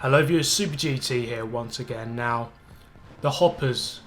Hello viewers, Super GT here once again. Now, the hoppers,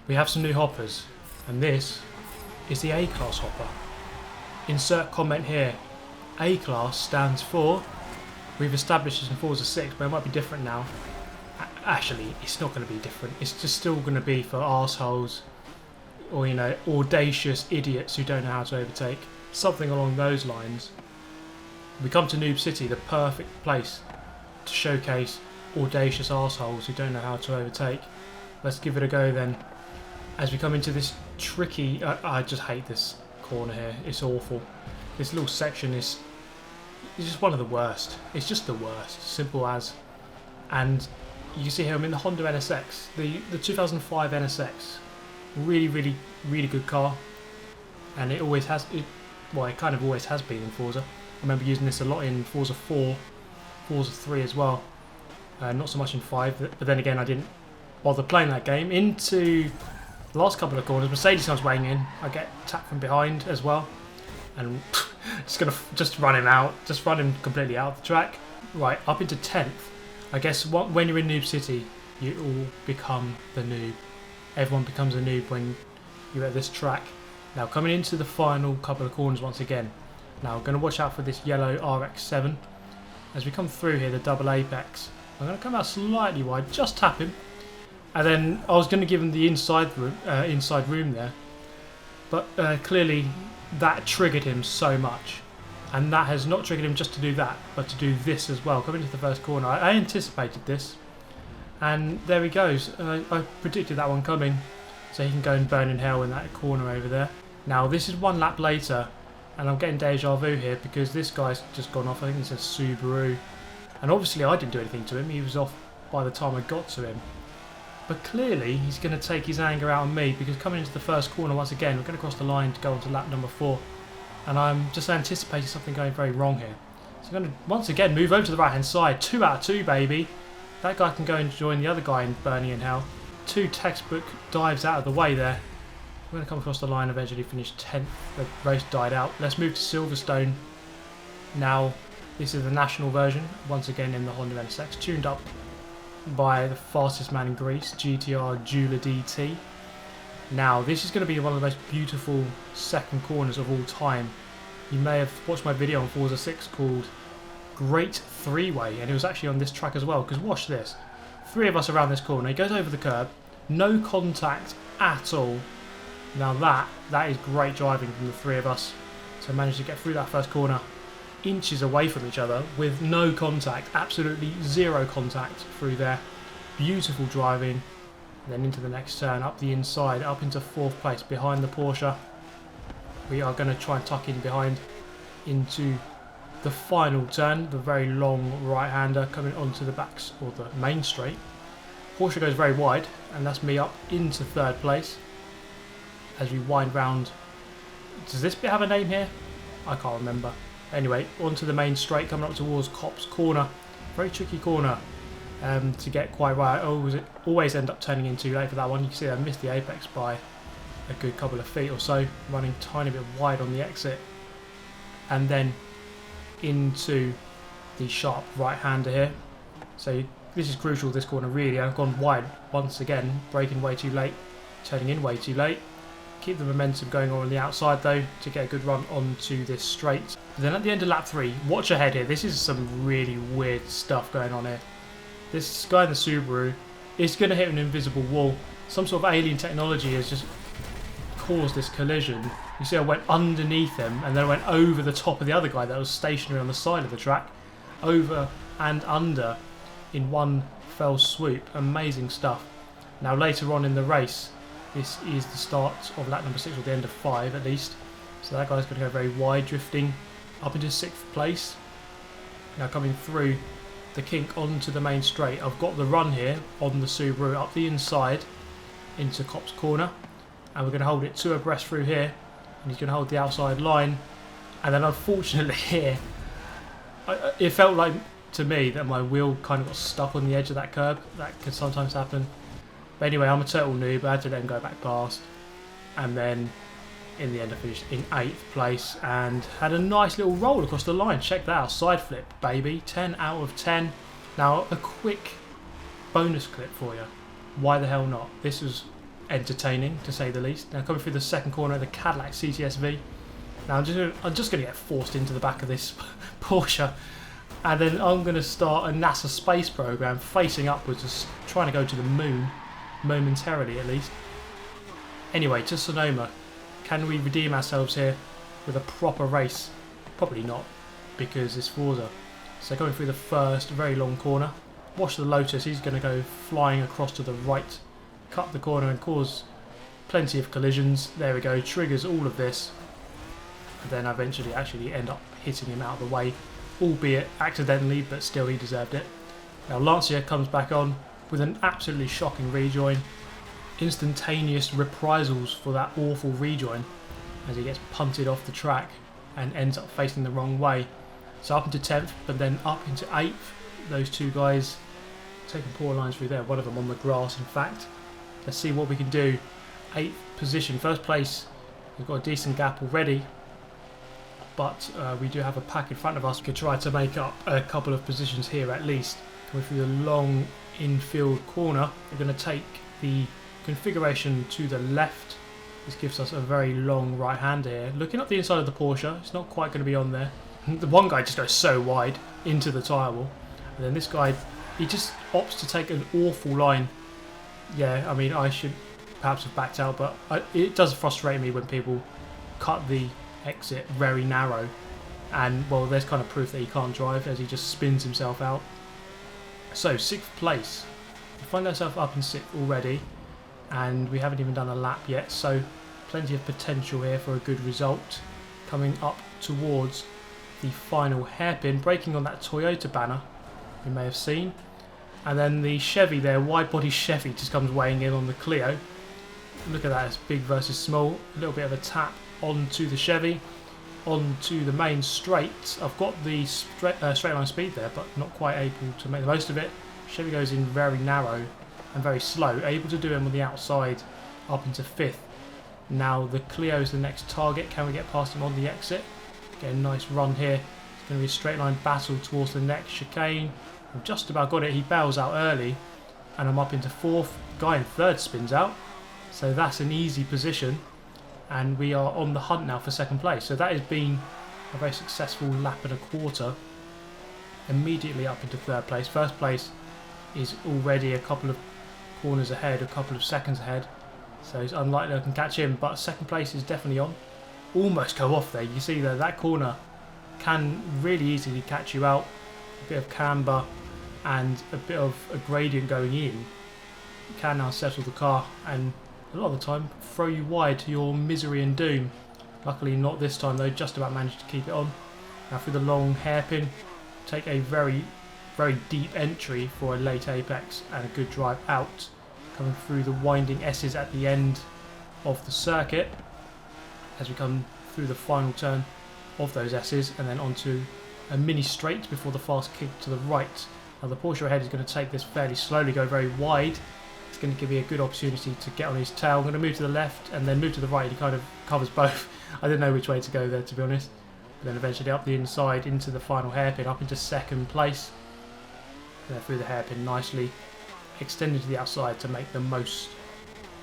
we have some new hoppers, and this is the A-Class hopper. Insert comment here. A-Class stands for, we've established this in Forza 6, but it might be different now. Actually, it's not going to be different. It's just still going to be for arseholes, or you know, audacious idiots who don't know how to overtake. Something along those lines. We come to Noob City, the perfect place to showcase audacious arseholes who don't know how to overtake. Let's give it a go then. As we come into this tricky... I just hate this corner here. It's awful. This little section is just one of the worst. It's just the worst. Simple as. And you can see here I'm in the Honda NSX. The 2005 NSX. Really good car. And it always has... Well, it kind of always has been in Forza. I remember using this a lot in Forza 4, Forza 3 as well. Not so much in 5, but then again I didn't bother playing that game. Into the last couple of corners, Mercedes comes weighing in. I get tapped from behind as well. And just going to run him out. Just run him completely out of the track. Right, up into 10th. I guess when you're in Noob City, you all become the noob. Everyone becomes a noob when you're at this track. Now coming into the final couple of corners once again. Now we're going to watch out for this yellow RX-7. As we come through here, the double apex. I'm going to come out slightly wide, just tap him. And then I was going to give him the inside room there. But clearly that triggered him so much. And that has not triggered him just to do that, but to do this as well. Coming into the first corner, I anticipated this. And there he goes. I predicted that one coming. So he can go and burn in hell in that corner over there. Now this is one lap later. And I'm getting deja vu here because this guy's just gone off. I think it says Subaru. And obviously I didn't do anything to him. He was off by the time I got to him. But clearly he's going to take his anger out on me because coming into the first corner once again, we're going to cross the line to go on to lap number 4. And I'm just anticipating something going very wrong here. So I'm going to once again move over to the right hand side. 2 out of 2, baby. That guy can go and join the other guy in burning in hell. 2 textbook dives out of the way there. We're going to come across the line, eventually finish 10th. The race died out. Let's move to Silverstone. Now, this is the national version, once again in the Honda NSX, tuned up by the fastest man in Greece, GTR JuularDT. Now, this is going to be one of the most beautiful second corners of all time. You may have watched my video on Forza 6 called Great Three-Way, and it was actually on this track as well, because watch this. 3 of us around this corner. He goes over the curb, no contact at all. Now that is great driving from the 3 of us. So managed to get through that first corner inches away from each other with no contact, absolutely 0 contact through there. Beautiful driving. And then into the next turn, up the inside, up into 4th place behind the Porsche. We are going to try and tuck in behind into the final turn, the very long right-hander coming onto the backs or the main straight. Porsche goes very wide, and that's me up into 3rd place. As we wind round, does this bit have a name here? I can't remember. Anyway, onto the main straight, coming up towards Copse Corner. Very tricky corner to get quite right. I always end up turning in too late for that one. You can see I missed the apex by a good couple of feet or so, running a tiny bit wide on the exit. And then into the sharp right-hander here. So this is crucial, this corner really. I've gone wide once again, braking way too late, turning in way too late. Keep the momentum going on the outside though to get a good run onto this straight. Then at the end of lap 3, watch ahead here. This is some really weird stuff going on here. This guy in the Subaru is going to hit an invisible wall. Some sort of alien technology has just caused this collision. You see I went underneath him and then I went over the top of the other guy that was stationary on the side of the track. Over and under in one fell swoop. Amazing stuff. Now later on in the race, this is the start of lap number 6, or the end of 5 at least. So that guy's going to go very wide, drifting up into 6th place. Now coming through the kink onto the main straight. I've got the run here on the Subaru up the inside into Copse Corner. And we're going to hold it 2 abreast through here. And he's going to hold the outside line. And then unfortunately here, it felt like to me that my wheel kind of got stuck on the edge of that curb. That can sometimes happen. But anyway, I'm a total noob. I had to let him go back past. And then in the end I finished in 8th place and had a nice little roll across the line. Check that out, side flip baby, 10 out of 10. Now, a quick bonus clip for you. Why the hell not? This was entertaining, to say the least. Now, coming through the second corner of the Cadillac CTS-V. Now, I'm just going to get forced into the back of this Porsche. And then I'm going to start a NASA space program facing upwards, just trying to go to the moon, momentarily at least. Anyway, to Sonoma. Can we redeem ourselves here with a proper race? Probably not, because it's Forza. So going through the first very long corner. Watch the Lotus, he's going to go flying across to the right, cut the corner and cause plenty of collisions. There we go, triggers all of this. And then eventually actually end up hitting him out of the way, albeit accidentally, but still he deserved it. Now Lancia comes back on with an absolutely shocking rejoin. Instantaneous reprisals for that awful rejoin as he gets punted off the track and ends up facing the wrong way. So up into 10th, but then up into 8th. Those two guys taking poor lines through there, one of them on the grass in fact. Let's see what we can do. 8th position, first place, we've got a decent gap already, but we do have a pack in front of us. We could try to make up a couple of positions here at least. Coming through the long infield corner, we're going to take the configuration to the left. This gives us a very long right hander here. Looking up the inside of the Porsche, it's not quite going to be on there. The one guy just goes so wide into the tyre wall, and then this guy, he just opts to take an awful line. Yeah, I mean, I should perhaps have backed out, but it does frustrate me when people cut the exit very narrow, and well, there's kind of proof that he can't drive as he just spins himself out. So 6th place, we find ourselves up in 6th already, and we haven't even done a lap yet, so plenty of potential here for a good result. Coming up towards the final hairpin, braking on that Toyota banner you may have seen, and then the Chevy there, wide body Chevy, just comes weighing in on the Clio. Look at that, it's big versus small. A little bit of a tap onto the Chevy, onto the main straight. I've got the straight line speed there, but not quite able to make the most of it. Chevy goes in very narrow and very slow, able to do him on the outside up into 5th. Now the Clio is the next target. Can we get past him on the exit? Get a nice run here. It's going to be a straight line battle towards the next chicane. I've just about got it. He bails out early and I'm up into 4th. Guy in 3rd spins out, so that's an easy position, and we are on the hunt now for 2nd place. So that has been a very successful lap and a quarter. Immediately up into 3rd place. 1st place is already a couple of corners ahead, a couple of seconds ahead, so it's unlikely I can catch him, but 2nd place is definitely on. Almost go off there. You see that corner can really easily catch you out. A bit of camber and a bit of a gradient going in. You can now settle the car and a lot of the time throw you wide to your misery and doom. Luckily not this time though, just about managed to keep it on. Now through the long hairpin, take a very deep entry for a late apex and a good drive out. Coming through the winding S's at the end of the circuit as we come through the final turn of those S's, and then onto a mini straight before the fast kick to the right. Now the Porsche ahead is going to take this fairly slowly, go very wide. It's going to give me a good opportunity to get on his tail. I'm going to move to the left and then move to the right. He kind of covers both. I didn't know which way to go there, to be honest. But then eventually up the inside into the final hairpin, up into 2nd place. There through the hairpin nicely, extended to the outside to make the most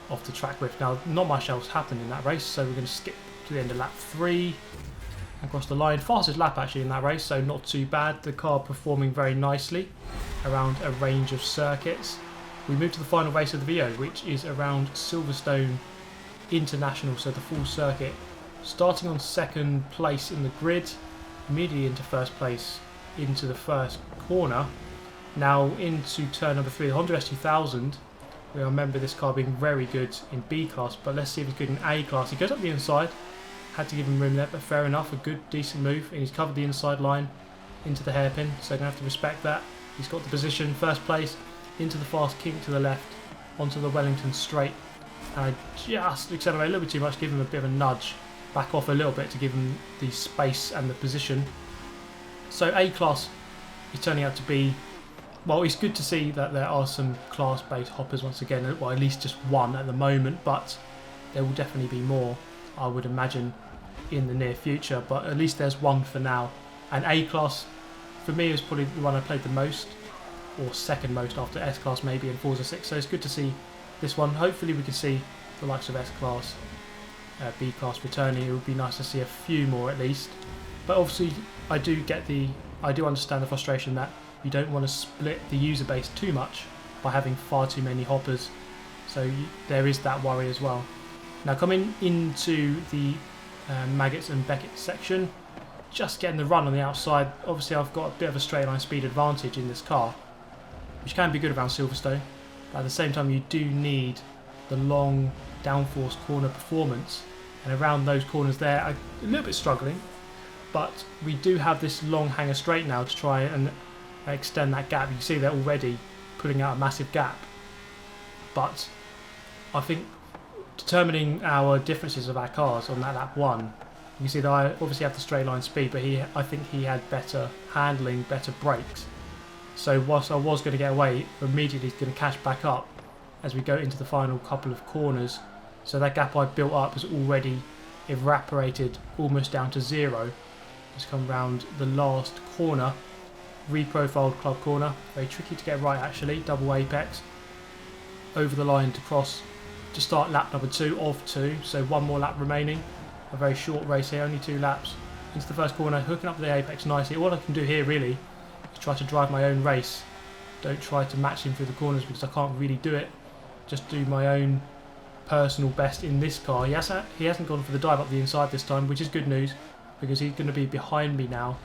of the track width. Now not much else happened in that race, so we're going to skip to the end of lap 3 across the line. Fastest lap actually in that race, so not too bad. The car performing very nicely around a range of circuits. We move to the final race of the video, which is around Silverstone International, so the full circuit. Starting on 2nd place in the grid, immediately into 1st place into the first corner. Now into turn number 3, the Honda S2000. We remember this car being very good in B class, but let's see if he's good in A class. He goes up the inside, had to give him room there, but fair enough, a good decent move, and he's covered the inside line into the hairpin, so I'm going to have to respect that. He's got the position, 1st place, into the fast kink to the left, onto the Wellington straight, and I just accelerate a little bit too much, give him a bit of a nudge, back off a little bit to give him the space and the position. So A class is turning out to be, well, it's good to see that there are some class-based hoppers once again, well at least just one at the moment, but there will definitely be more, I would imagine, in the near future, but at least there's one for now. And A class, for me, is probably the one I played the most. or second most after S-Class maybe in Forza 6, so it's good to see this one. Hopefully we can see the likes of S-Class, B-Class returning. It would be nice to see a few more at least, but obviously I do understand the frustration that you don't want to split the user base too much by having far too many hoppers, so there is that worry as well. Now coming into the Maggots and Beckett section, just getting the run on the outside. Obviously I've got a bit of a straight line speed advantage in this car, which can be good around Silverstone, but at the same time you do need the long downforce corner performance, and around those corners there I'm a little bit struggling, but we do have this long hanger straight now to try and extend that gap. You can see they're already putting out a massive gap, but I think determining our differences of our cars on that lap 1, you can see that I obviously have the straight line speed, but I think he had better handling, better brakes. So whilst I was going to get away, immediately he's going to catch back up as we go into the final couple of corners. So that gap I built up has already evaporated almost down to 0. Just come round the last corner, reprofiled club corner, very tricky to get right actually, double apex, over the line to cross to start lap number 2 of 2, so one more lap remaining. A very short race here, only 2 laps. Into the first corner, hooking up the apex nicely. All I can do here really is try to drive my own race. Don't try to match him through the corners because I can't really do it. Just do my own personal best in this car. He hasn't gone for the dive up the inside this time, which is good news because he's going to be behind me now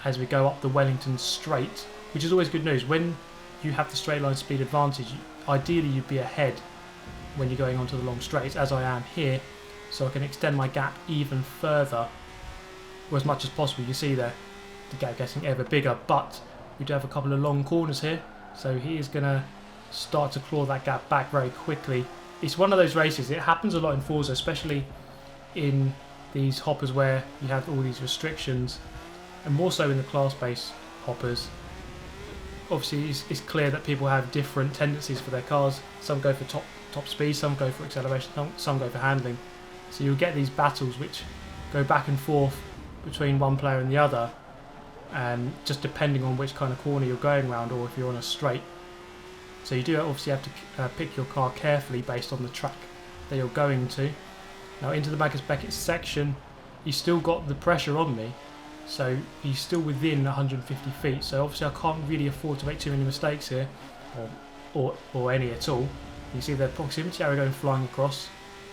as we go up the Wellington straight, which is always good news. When you have the straight line speed advantage, ideally you'd be ahead when you're going onto the long straights, as I am here, so I can extend my gap even further, or as much as possible. You see there, the gap getting ever bigger, but we do have a couple of long corners here, so he is going to start to claw that gap back very quickly. It's one of those races, it happens a lot in Forza, especially in these hoppers where you have all these restrictions, and more so in the class-based hoppers. Obviously it's clear that people have different tendencies for their cars. Some go for top speed, some go for acceleration, some go for handling. So you'll get these battles which go back and forth between one player and the other, and just depending on which kind of corner you're going around or if you're on a straight. So you do obviously have to pick your car carefully based on the track that you're going to. Now into the Maggots Beckett section, you've still got the pressure on me, so he's still within 150 feet, so obviously I can't really afford to make too many mistakes here, or any at all. You see the proximity arrow going flying across,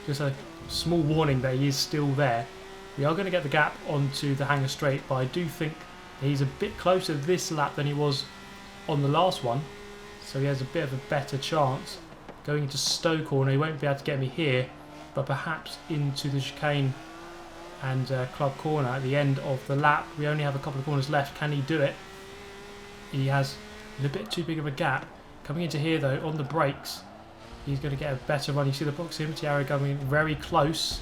just a small warning that he is still there. We are going to get the gap onto the hanger straight, but I do think he's a bit closer this lap than he was on the last one, so he has a bit of a better chance. Going into Stowe corner, he won't be able to get me here, but perhaps into the chicane and club corner at the end of the lap. We only have a couple of corners left. Can he do it? He has a bit too big of a gap. Coming into here though, on the brakes, he's going to get a better run. You see the proximity arrow going very close.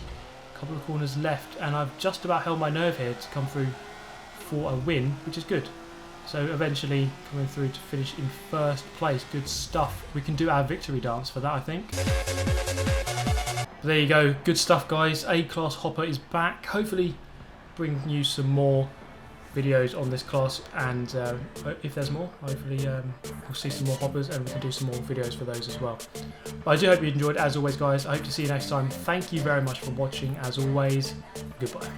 A couple of corners left, and I've just about held my nerve here to come through for a win, which is good. So eventually coming through to finish in first place. Good stuff. We can do our victory dance for that, I think. There you go. Good stuff, guys. A-Class Hopper is back. Hopefully bring you some more videos on this class, and if there's more, hopefully we'll see some more hoppers and we can do some more videos for those as well. But I do hope you enjoyed. As always, guys, I hope to see you next time. Thank you very much for watching. As always, goodbye.